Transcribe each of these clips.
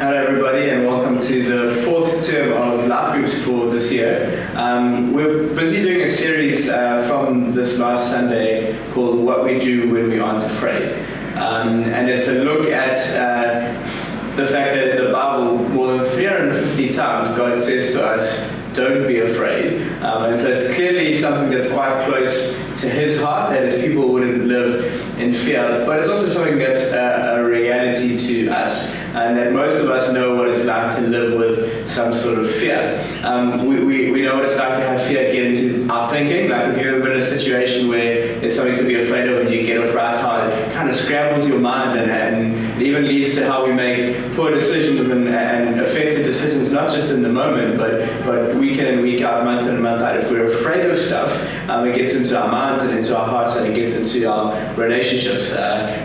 Hello everybody and welcome to the fourth term of Life Groups for this year. We're busy doing a series from this last Sunday called What We Do When We Aren't Afraid. And it's a look at the fact that in the Bible more than 350 times God says to us, don't be afraid. And so it's clearly something that's quite close to his heart, that his people wouldn't live in fear, but it's also something that's a reality to us, and that most of us know what it's like to live with some sort of fear. We know what it's like to have fear get into our thinking. Like if you've ever been in a situation where there's something to be afraid of and you get off right, how it kind of scrambles your mind and it even leads to how we make poor decisions and effective decisions, not just in the moment, but week in and week out, month in and month out. If we're afraid of stuff, it gets into our minds and into our hearts, and it gets into our relationships,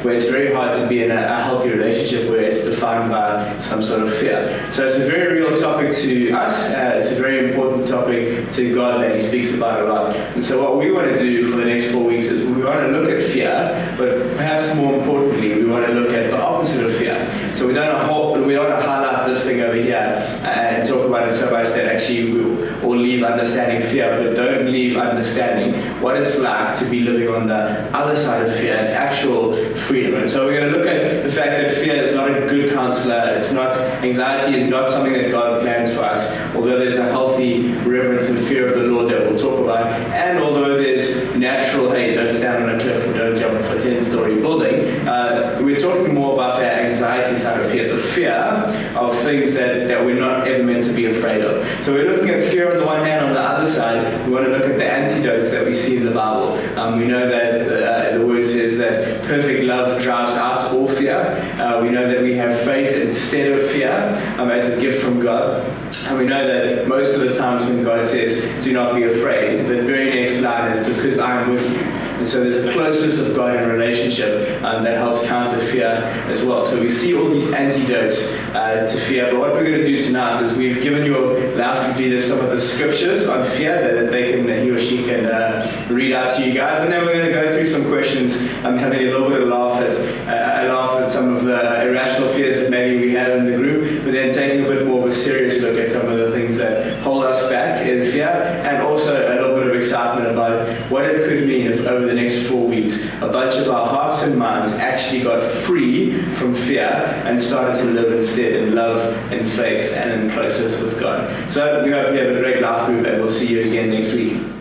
where it's very hard to be in a healthy relationship where it's defined by some sort of fear. So it's a very real topic to us. It's a very important topic to God that he speaks about a lot. And so what we want to do for the next 4 weeks is we want to look at fear, but perhaps more importantly, we want to look at the opposite of fear. So we don't want to highlight this thing over here and talk about it so much that actually we'll leave understanding fear, but don't leave understanding what it's like to be living on the other side of fear, actual freedom. And so we're going to look at the fact that fear is not a good counselor. It's not, anxiety is not something that God plans for us, although there's a healthy reverence and fear of the Lord that we'll talk about, and although there's natural, hey, don't stand on a cliff or don't jump off a 10-story building, we're talking more about the anxiety side of fear, the fear of things that we're not ever meant to be afraid of. So we're looking at fear on the one hand. On the other side, we want to look at the antidotes that we see in the Bible. We know that the word says that perfect love drives out all fear. We know that we have faith instead of fear as a gift from God. And we know that most of the times when God says, do not be afraid, the very next line is, because I am with you. And so there's a closeness of God in relationship that helps counter fear as well. So we see all these antidotes to fear. But what we're going to do tonight is we've given your life group leaders some of the scriptures on fear that he or she can read out to you guys. And then we're going to go through some questions, having a little bit of laugh at some of the irrational fears that maybe we have in the group, but then taking a bit more of a serious look at some of the things that hold us back in fear, and also a little bit of excitement about what it could mean if over the next 4 weeks a bunch of our hearts and minds actually got free from fear and started to live instead in love and faith and in closeness with God. So we hope you have a great life group, and we'll see you again next week.